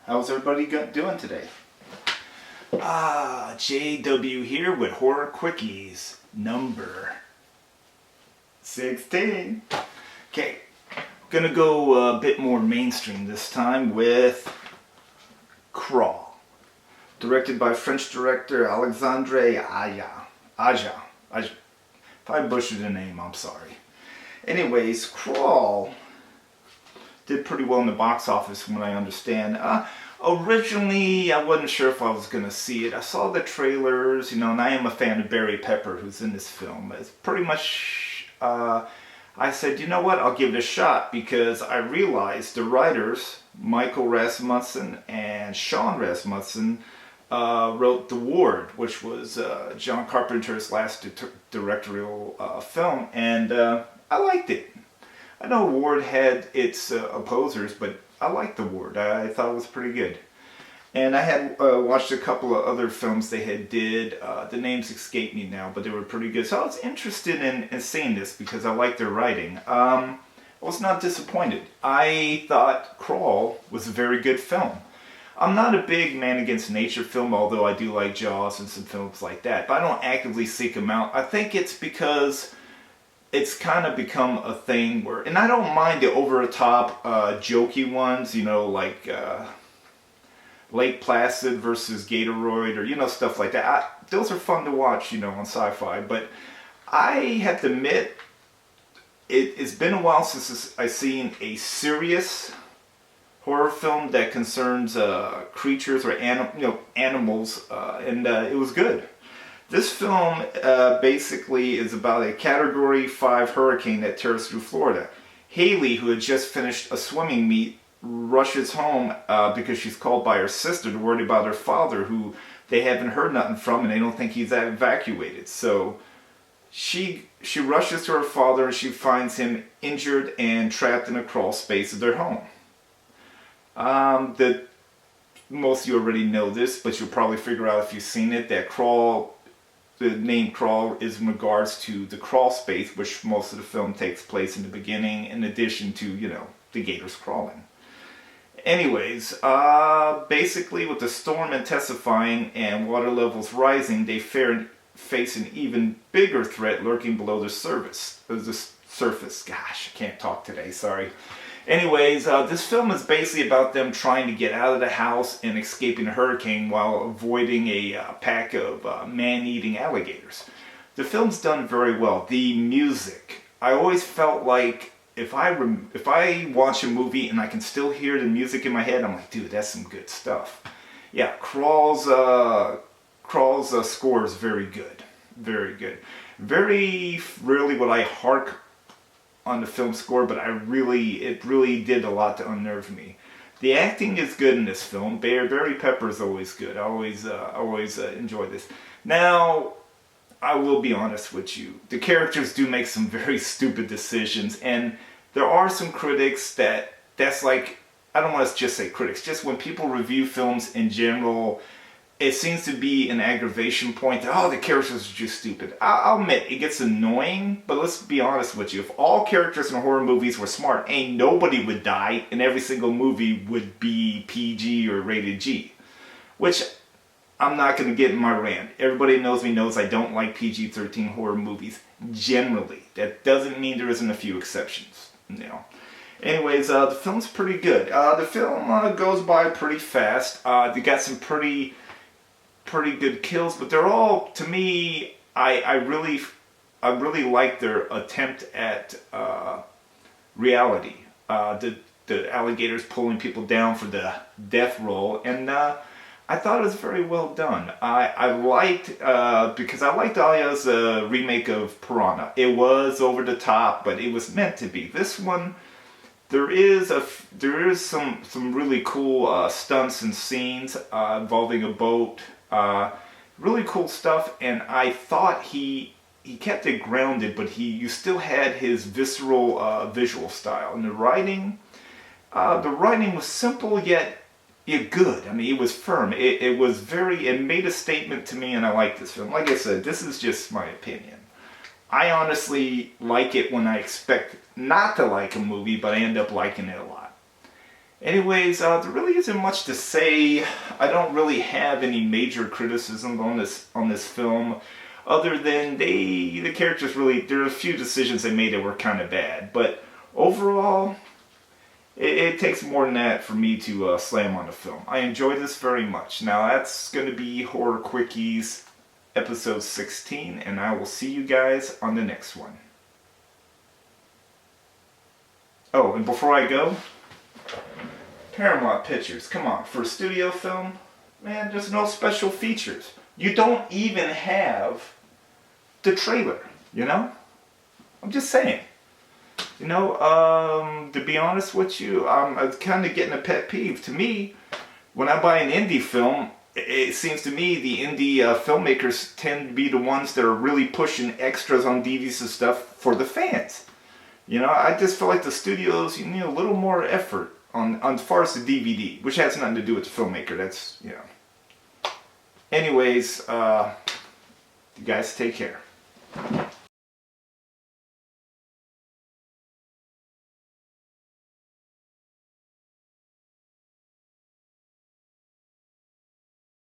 How's everybody doing today? JW here with Horror Quickies number 16. Okay, gonna go a bit more mainstream this time with Crawl, directed by French director Alexandre AJA. If I butchered the name, I'm sorry. Anyways, Crawl did pretty well in the box office from what I understand. Originally, I wasn't sure if I was going to see it. I saw the trailers, and I am a fan of Barry Pepper, who's in this film. It's pretty much, I said, you know what, I'll give it a shot, because I realized the writers, Michael Rasmussen and Sean Rasmussen, wrote The Ward, which was John Carpenter's last directorial film, and I liked it. I know Ward had its opposers, but I liked The Ward. I thought it was pretty good. And I had watched a couple of other films they had did. The names escape me now, but they were pretty good. So I was interested in seeing this because I liked their writing. I was not disappointed. I thought Crawl was a very good film. I'm not a big man against nature film, although I do like Jaws and some films like that. But I don't actively seek them out. I think it's because it's kind of become a thing where, and I don't mind the over-the-top, jokey ones, like Lake Placid versus Gatoroid, or, stuff like that. Those are fun to watch, on sci-fi, but I have to admit, it's been a while since I've seen a serious horror film that concerns creatures or animals, and it was good. This film basically is about a Category 5 hurricane that tears through Florida. Haley, who had just finished a swimming meet, rushes home because she's called by her sister to worry about her father, who they haven't heard nothing from, and they don't think he's evacuated. So she rushes to her father, and she finds him injured and trapped in a crawl space of their home. Most of you already know this, but you'll probably figure out if you've seen it, that the name Crawl is in regards to the crawl space, which most of the film takes place in the beginning, in addition to, the gators crawling. Anyways, basically with the storm intensifying and water levels rising, they face an even bigger threat lurking below the surface. Gosh, I can't talk today, sorry. Anyways, this film is basically about them trying to get out of the house and escaping a hurricane while avoiding a pack of man-eating alligators. The film's done very well. The music, I always felt like if I watch a movie and I can still hear the music in my head, I'm like, dude, that's some good stuff. Yeah, Crawl's score is very good. Very good. Very rarely would I hark on the film score, but it really did a lot to unnerve me. The acting is good in this film. Barry Pepper is always good. I always enjoy this. Now, I will be honest with you. The characters do make some very stupid decisions, and there are some critics that's like, I don't want to just say critics, just when people review films in general, it seems to be an aggravation point that, the characters are just stupid. I'll admit, it gets annoying, but let's be honest with you. If all characters in horror movies were smart, ain't nobody would die, and every single movie would be PG or rated G. Which, I'm not going to get in my rant. Everybody knows me knows I don't like PG-13 horror movies, generally. That doesn't mean there isn't a few exceptions, Anyways, the film's pretty good. The film goes by pretty fast. They got some pretty good kills, but they're all, to me, I really like their attempt at reality. The alligators pulling people down for the death roll, and I thought it was very well done. I liked because I liked Aya's remake of Piranha. It was over the top, but it was meant to be. This one, there is some really cool stunts and scenes involving a boat. Really cool stuff, and I thought he kept it grounded, but you still had his visceral visual style. And the writing was simple yet good. I mean, it was firm. It made a statement to me, and I like this film. Like I said, this is just my opinion. I honestly like it when I expect not to like a movie, but I end up liking it a lot. Anyways, there really isn't much to say. I don't really have any major criticism on this film, other than the characters really, there are a few decisions they made that were kind of bad, but overall, it takes more than that for me to slam on the film. I enjoy this very much. Now that's going to be Horror Quickies episode 16, and I will see you guys on the next one. Oh, and before I go, Paramount Pictures, come on, for a studio film, man, there's no special features. You don't even have the trailer, you know? I'm just saying. You know, to be honest with you, I'm kind of getting a pet peeve. To me, when I buy an indie film, it seems to me the indie filmmakers tend to be the ones that are really pushing extras on DVDs and stuff for the fans. You know, I just feel like the studios, you need a little more effort on as far as the DVD, which has nothing to do with the filmmaker. That's, you know. Anyways, you guys take care.